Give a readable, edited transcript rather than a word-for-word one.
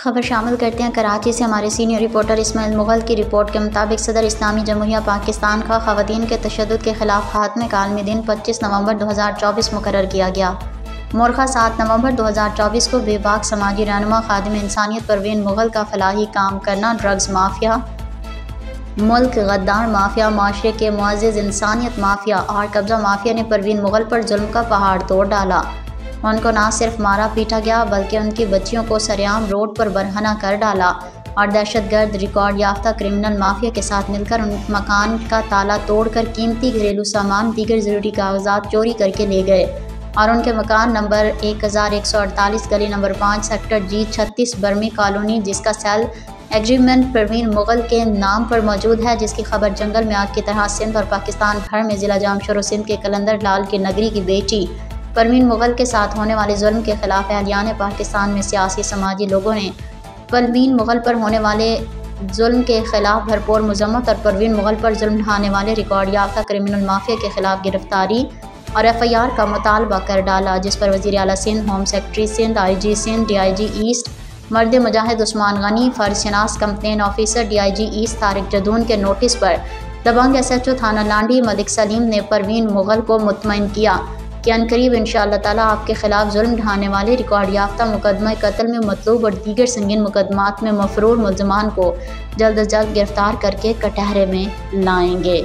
खबर शामिल करते हैं कराची से। हमारे सीनियर रिपोर्टर इस्माइल मुगल की रिपोर्ट के मुताबिक सदर इस्लामी जमहूरिया पाकिस्तान का ख़वातीन के तशद्दुद के ख़िलाफ़ खात्मे का आलमी दिन 25 नवंबर 2024 मुकर्रर किया गया। मोरखा 7 नवंबर 2024 को बेबाक समाजी रहनुमा खादिम इंसानियत परवीन मुगल का फलाही काम करना, ड्रग्स माफिया, मुल्क गद्दार माफिया, माशरे के मुअज़्ज़िज़ इंसानियत माफिया और कब्ज़ा माफिया ने परवीन मुगल पर जुल्म का पहाड़ तोड़ डाला। उनको न सिर्फ मारा पीटा गया बल्कि उनकी बच्चियों को सरेआम रोड पर बरहना कर डाला और दहशतगर्द रिकॉर्ड याफ्ता क्रिमिनल माफिया के साथ मिलकर उन मकान का ताला तोड़कर कीमती घरेलू सामान, दीगर ज़रूरी कागजात चोरी करके ले गए और उनके मकान नंबर 1148 गली नंबर 5 सेक्टर G36 बर्मी कॉलोनी, जिसका सेल एग्रीमेंट परवीन मुगल के नाम पर मौजूद है, जिसकी खबर जंगल में आग की तरह सिंध और पाकिस्तान भर में ज़िला जामशोर सिंध के कलंदर लाल की नगरी की बेटी परवीन मुगल के साथ होने वाले जुल्म के खिलाफ अहलियान पाकिस्तान में सियासी समाजी लोगों ने परवीन मुगल पर होने वाले जुल्म के खिलाफ भरपूर मजम्मत और परवीन मुगल पर जुल्म ढाने वाले रिकॉर्ड याफ्ता क्रिमिनल माफिया के खिलाफ गिरफ्तारी और FIR का मुतालबा कर डाला, जिस पर वज़ीर आला Sindh, home secretary Sindh, IG Sindh, DIG east मर्द मुजाहिद उस्मान गनी, फर्जशनास complaint officer DIG east Tariq Jadoon के नोटिस पर दबंग SHO थाना लांडी मलिक सलीम ने परवीन मुगल को मुतमईन किया कि अनकरीब इंशाअल्लाह ताला आपके खिलाफ जुल्म ढाने वाले रिकॉर्ड याफ्ता मुकदमा कत्ल में मतलूब और दीगर संगीन मुकदमात में मफरूर मुल्ज़मान को जल्द अज जल्द गिरफ्तार करके कटहरे में लाएंगे।